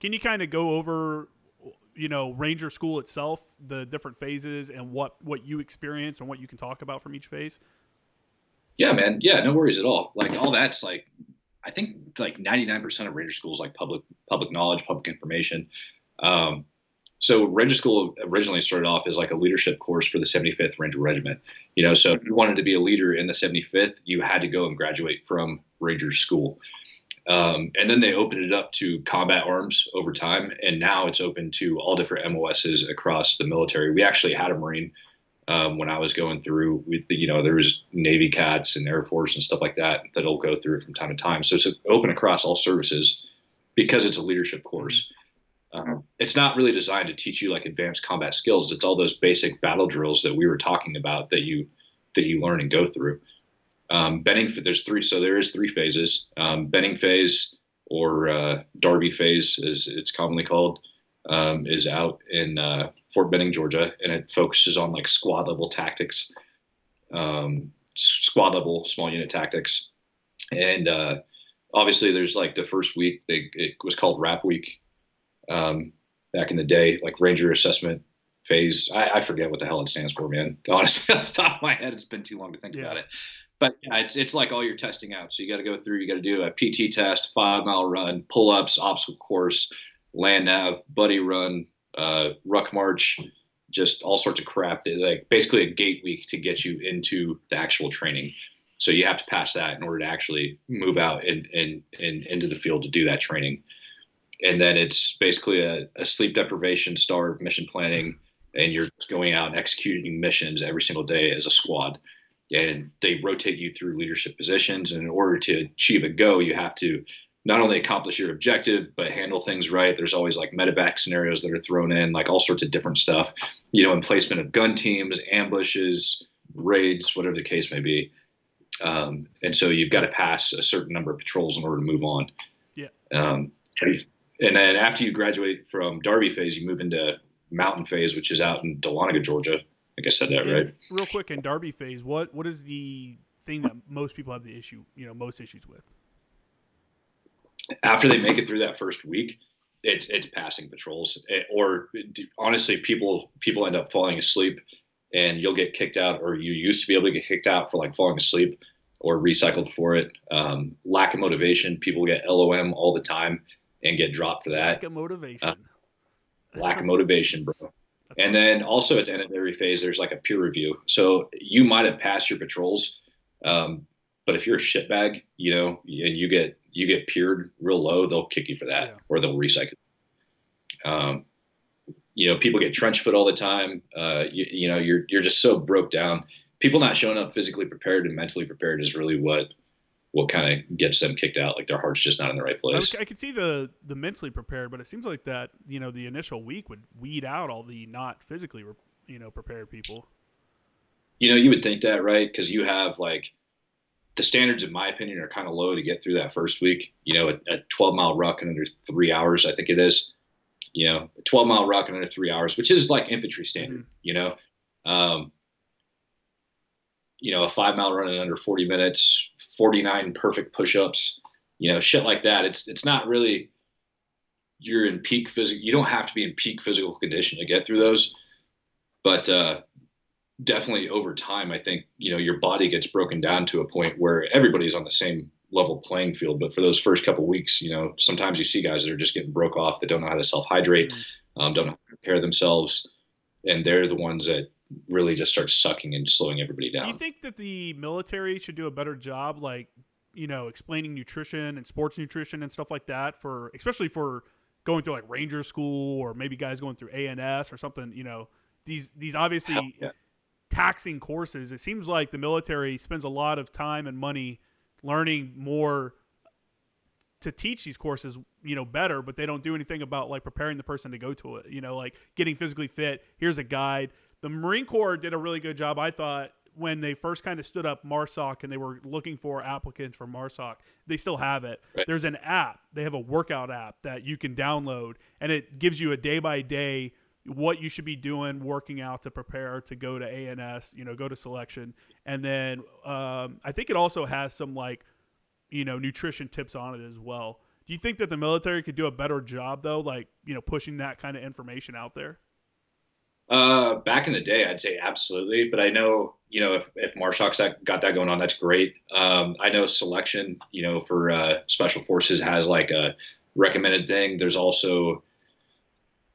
Can you kind of go over, Ranger School itself, the different phases, and what you experience and what you can talk about from each phase? Yeah, man. Yeah, no worries at all. Like all that's like I think like 99% of Ranger School is like public knowledge, public information. Um, so Ranger School originally started off as like a leadership course for the 75th Ranger Regiment. So if you wanted to be a leader in the 75th, you had to go and graduate from Ranger School. And then they opened it up to combat arms over time, and now it's open to all different MOSs across the military. We actually had a Marine when I was going through. There was Navy cats and Air Force and stuff like that that'll go through from time to time. So it's open across all services because it's a leadership course. It's not really designed to teach you like advanced combat skills. It's all those basic battle drills that we were talking about that you learn and go through. Benning, there's three, so there is three phases. Benning phase, or Darby phase, as it's commonly called, is out in Fort Benning, Georgia, and it focuses on like squad level tactics, squad level small unit tactics, and obviously there's like the first week. It was called RAP week back in the day, like Ranger Assessment Phase. I forget what the hell it stands for, man. Honestly, off the top of my head, it's been too long to think about it. But yeah, it's like all your testing out. So you got to go through. You got to do a PT test, 5 mile run, pull ups, obstacle course, land nav, buddy run, ruck march, just all sorts of crap. Like basically a gate week to get you into the actual training. So you have to pass that in order to actually move out and into the field to do that training. And then it's basically a sleep deprivation, starve mission planning, and you're going out and executing missions every single day as a squad. And they rotate you through leadership positions. And in order to achieve a go, you have to not only accomplish your objective, but handle things right. There's always like medevac scenarios that are thrown in, like all sorts of different stuff, emplacement of gun teams, ambushes, raids, whatever the case may be. And so you've got to pass a certain number of patrols in order to move on. Yeah. And then after you graduate from Darby phase, you move into Mountain phase, which is out in Dahlonega, Georgia. I think I said that right. Real quick, in Darby phase, what is the thing that most people have most issues with? After they make it through that first week, it's passing patrols. Honestly, people end up falling asleep, and you'll get kicked out, or you used to be able to get kicked out for like falling asleep or recycled for it. Lack of motivation. People get LOM all the time and get dropped for that. Lack of motivation. Lack of motivation, bro. And then also at the end of every phase, there's like a peer review. So you might have passed your patrols, but if you're a shitbag, and you get peered real low, they'll kick you for that, or they'll recycle. People get trench foot all the time. You're just so broke down. People not showing up physically prepared and mentally prepared is really what kind of gets them kicked out. Like their heart's just not in the right place. I could see the mentally prepared, but it seems like that, the initial week would weed out all the not physically, prepared people. You would think that, right? Because you have like the standards, in my opinion, are kind of low to get through that first week. A 12-mile ruck in under 3 hours, I think it is. A 12-mile ruck in under 3 hours, which is like infantry standard. Mm-hmm. A 5 mile run in under 40 minutes, 49 perfect push-ups, shit like that. It's not really, you're in peak physical. You don't have to be in peak physical condition to get through those, but definitely over time, I think, your body gets broken down to a point where everybody's on the same level playing field. But for those first couple of weeks, sometimes you see guys that are just getting broke off, that don't know how to self-hydrate, don't know how to prepare themselves. And they're the ones that really just start sucking and slowing everybody down. Do you think that the military should do a better job, like, explaining nutrition and sports nutrition and stuff like that, especially for going through like Ranger School, or maybe guys going through ANS or something, these obviously taxing courses? It seems like the military spends a lot of time and money learning more to teach these courses, better, but they don't do anything about like preparing the person to go to it, like getting physically fit. Here's a guide. The Marine Corps did a really good job, I thought, when they first kind of stood up MARSOC and they were looking for applicants for MARSOC. They still have it. Right. There's an app. They have a workout app that you can download, and it gives you a day-by-day what you should be doing, working out to prepare to go to ANS, go to selection. And then I think it also has some like, nutrition tips on it as well. Do you think that the military could do a better job though, like pushing that kind of information out there? Back in the day, I'd say absolutely, but I know, if Marshall's got that going on, that's great. I know selection, for special forces has like a recommended thing. There's also,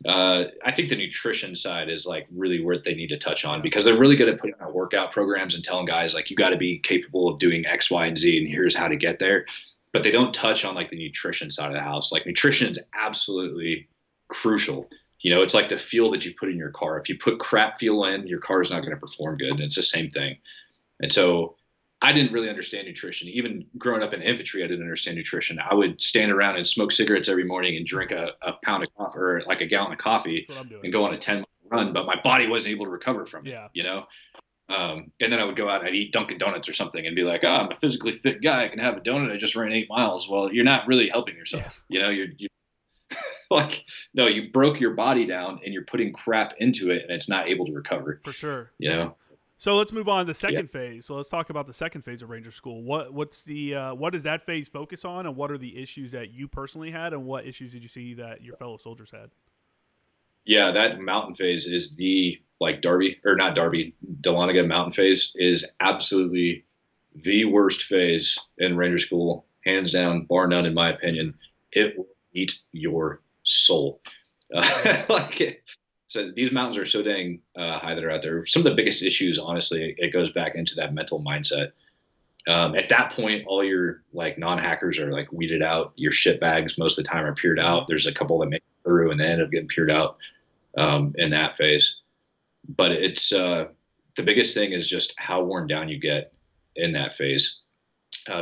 I think the nutrition side is like really where they need to touch on Yeah. because they're really good at putting out workout programs and telling guys like you got to be capable of doing X, Y, and Z, and here's how to get there. But they don't touch on like the nutrition side of the house. Like nutrition is absolutely crucial. It's like the fuel that you put in your car. If you put crap fuel in, your car is not going to perform good. And it's the same thing. And so I didn't really understand nutrition. Even growing up in infantry, I didn't understand nutrition. I would stand around and smoke cigarettes every morning and drink a pound of coffee or like a gallon of coffee That's what I'm doing. and go on a 10-mile run, but my body wasn't able to recover from it, Yeah. And then I would go out and I'd eat Dunkin' Donuts or something and be like, oh, I'm a physically fit guy. I can have a donut. I just ran 8 miles. Well, you're not really helping yourself. You're like, no, you broke your body down and you're putting crap into it and it's not able to recover. For sure. So let's move on to the second phase. So let's talk about the second phase of Ranger School. What does that phase focus on, and what are the issues that you personally had, and what issues did you see that your fellow soldiers had? Yeah, that mountain phase is the like Darby or not Darby, Dahlonega mountain phase is absolutely the worst phase in Ranger School, hands down, bar none, in my opinion. It will eat your soul. So these mountains are so dang high that are out there. Some of the biggest issues, honestly, it goes back into that mental mindset. At that point, all your like non-hackers are like weeded out. Your shit bags most of the time are peered out. There's a couple that make it through and they end up getting peered out in that phase. But it's the biggest thing is just how worn down you get in that phase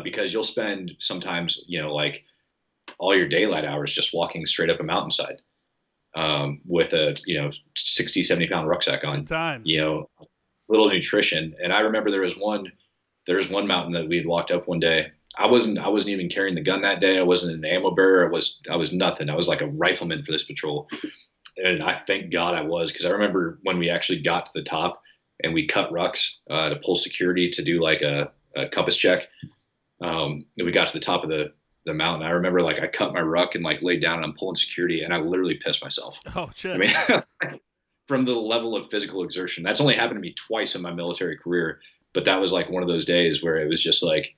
because you'll spend sometimes, like all your daylight hours just walking straight up a mountainside with a 60, 70 pound rucksack on. Sometimes. Little nutrition. And I remember there was one mountain that we had walked up one day. I wasn't even carrying the gun that day. I wasn't an ammo bearer. I was nothing. I was like a rifleman for this patrol. And I thank God I was, because I remember when we actually got to the top and we cut rucks to pull security to do like a compass check. And we got to the top of the mountain. I remember like I cut my ruck and like laid down and I'm pulling security and I literally pissed myself. Oh shit. I mean, from the level of physical exertion, that's only happened to me twice in my military career. But that was like one of those days where it was just like,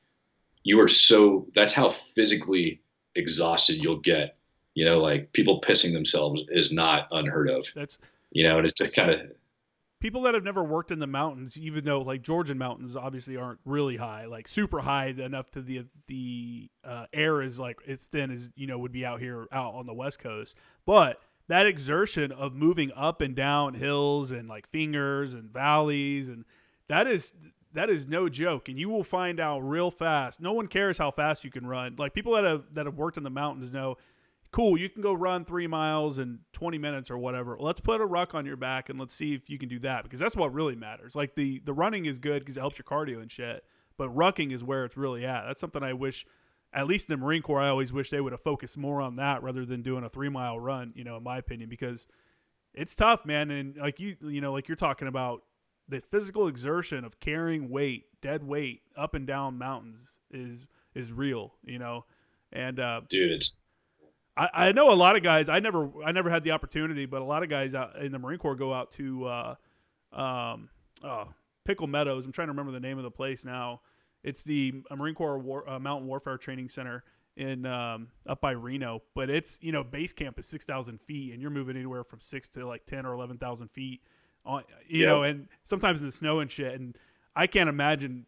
that's how physically exhausted you'll get. Like people pissing themselves is not unheard of. That's and it's just kind of people that have never worked in the mountains, even though like Georgian mountains obviously aren't really high, like super high enough to the air is like as thin as would be out on the West Coast. But that exertion of moving up and down hills and like fingers and valleys, and that is no joke. And you will find out real fast. No one cares how fast you can run. Like people that have worked in the mountains know, cool, you can go run 3 miles in 20 minutes or whatever. Let's put a ruck on your back and let's see if you can do that, because that's what really matters. Like the running is good because it helps your cardio and shit, but rucking is where it's really at. That's something I wish, at least in the Marine Corps, I always wish they would have focused more on that rather than doing a 3-mile run, in my opinion, because it's tough, man. And like like you're talking about, the physical exertion of carrying weight, dead weight, up and down mountains is real, and dude, it's I know a lot of guys. I never had the opportunity, but a lot of guys out in the Marine Corps go out to Pickle Meadows. I'm trying to remember the name of the place now. It's the Marine Corps Mountain Warfare Training Center in up by Reno. But it's base camp is 6,000 feet, and you're moving anywhere from 6 to like 10 or 11,000 feet. And sometimes in the snow and shit. And I can't imagine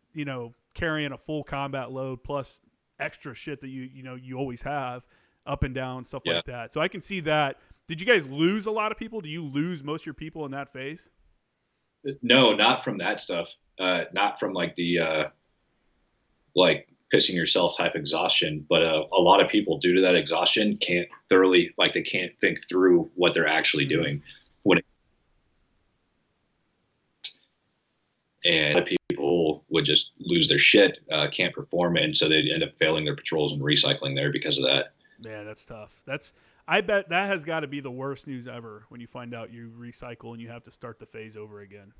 carrying a full combat load plus extra shit that you always have up and down, stuff like that. So I can see that. Did you guys lose a lot of people? Do you lose most of your people in that phase? No, not from that stuff. Not from like the like pissing yourself type exhaustion, but a lot of people due to that exhaustion can't thoroughly, like they can't think through what they're actually doing and a lot of people would just lose their shit, can't perform, and so they end up failing their patrols and recycling there because of that. Man, that's tough. I bet that has got to be the worst news ever when you find out you recycle and you have to start the phase over again.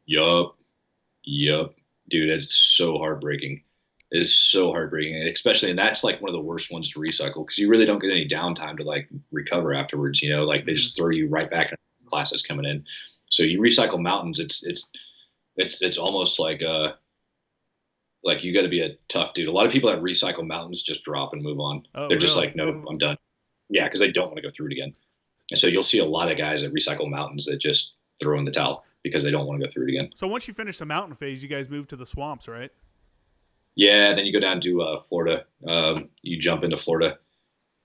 Yup. Dude, it's so heartbreaking. is so heartbreaking, especially, and that's like one of the worst ones to recycle because you really don't get any downtime to like recover afterwards. You know, like they Mm-hmm. just throw you right back in classes coming in. So you recycle mountains. It's almost like you got to be a tough dude. A lot of people that recycle mountains just drop and move on. Oh, They're just really? like, nope, I'm done. Yeah, because they don't want to go through it again. And so you'll see a lot of guys that recycle mountains that just throw in the towel because they don't want to go through it again. So once you finish the mountain phase, you guys move to the swamps, right? Yeah, then you go down to Florida. You jump into Florida,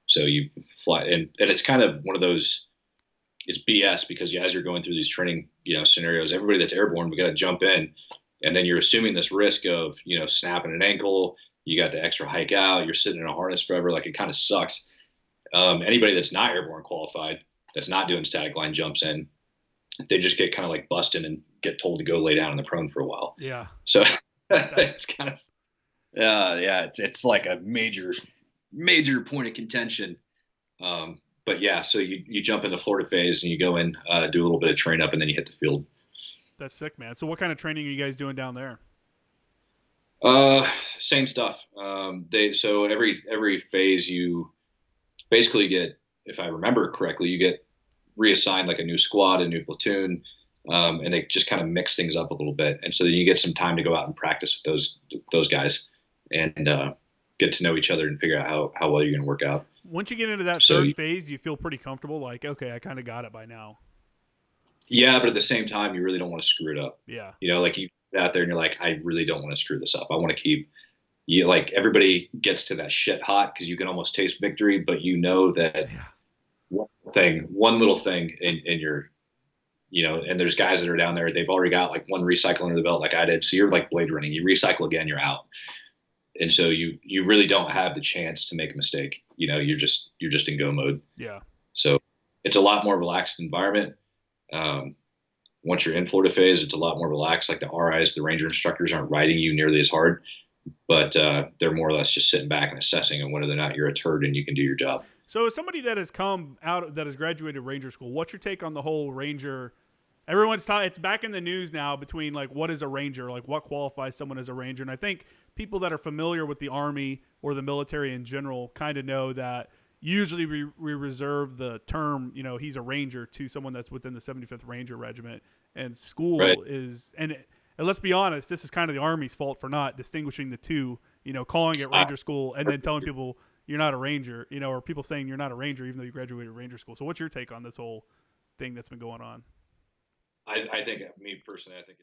so you fly, and it's kind of one of those. It's BS because as you're going through these training, scenarios, everybody that's airborne, we got to jump in, and then you're assuming this risk of snapping an ankle. You got the extra hike out. You're sitting in a harness forever. Like it kind of sucks. Anybody that's not airborne qualified, that's not doing static line jumps in, they just get kind of like busted and get told to go lay down in the prone for a while. Yeah. So That's it's kind of yeah, it's like a major point of contention. But yeah, so you jump into Florida phase and you go in, do a little bit of train up, and then you hit the field. that's sick, man. So what kind of training are you guys doing down there? Same stuff. They so every phase you basically get, if I remember correctly, you get reassigned like a new squad, a new platoon, and they just kind of mix things up a little bit, and so then you get some time to go out and practice with those guys and get to know each other and figure out how well you're going to work out. Once you get into that So third phase, do you feel pretty comfortable? Like, okay, I kind of got it by now. yeah, but at the same time, you really don't want to screw it up. Yeah. Like you get out there and you're like, I really don't want to screw this up. I want to keep you like everybody gets to that shit hot because you can almost taste victory, but you know that Yeah. one little thing in your, and there's guys that are down there, they've already got like one recycle under the belt like I did. So you're like blade running. You recycle again, you're out. And so you really don't have the chance to make a mistake. You're just in go mode. Yeah. So it's a lot more relaxed environment. Um, Once you're in Florida phase, it's a lot more relaxed. Like the RIs, the ranger instructors aren't riding you nearly as hard, but they're more or less just sitting back and assessing and whether or not you're a turd and you can do your job. So as somebody that has come out that has graduated Ranger school, what's your take on the whole Ranger? Everyone's talking. It's back in the news now between like what is a Ranger, like what qualifies someone as a Ranger, and I think people that are familiar with the Army or the military in general kind of know that usually we reserve the term, he's a Ranger to someone that's within the 75th Ranger Regiment, and Right. school is and let's be honest, this is kind of the Army's fault for not distinguishing the two, calling it Uh, Ranger school and then telling people you're not a Ranger, or people saying you're not a Ranger even though you graduated Ranger school. So what's your take on this whole thing that's been going on? I think, me personally, I think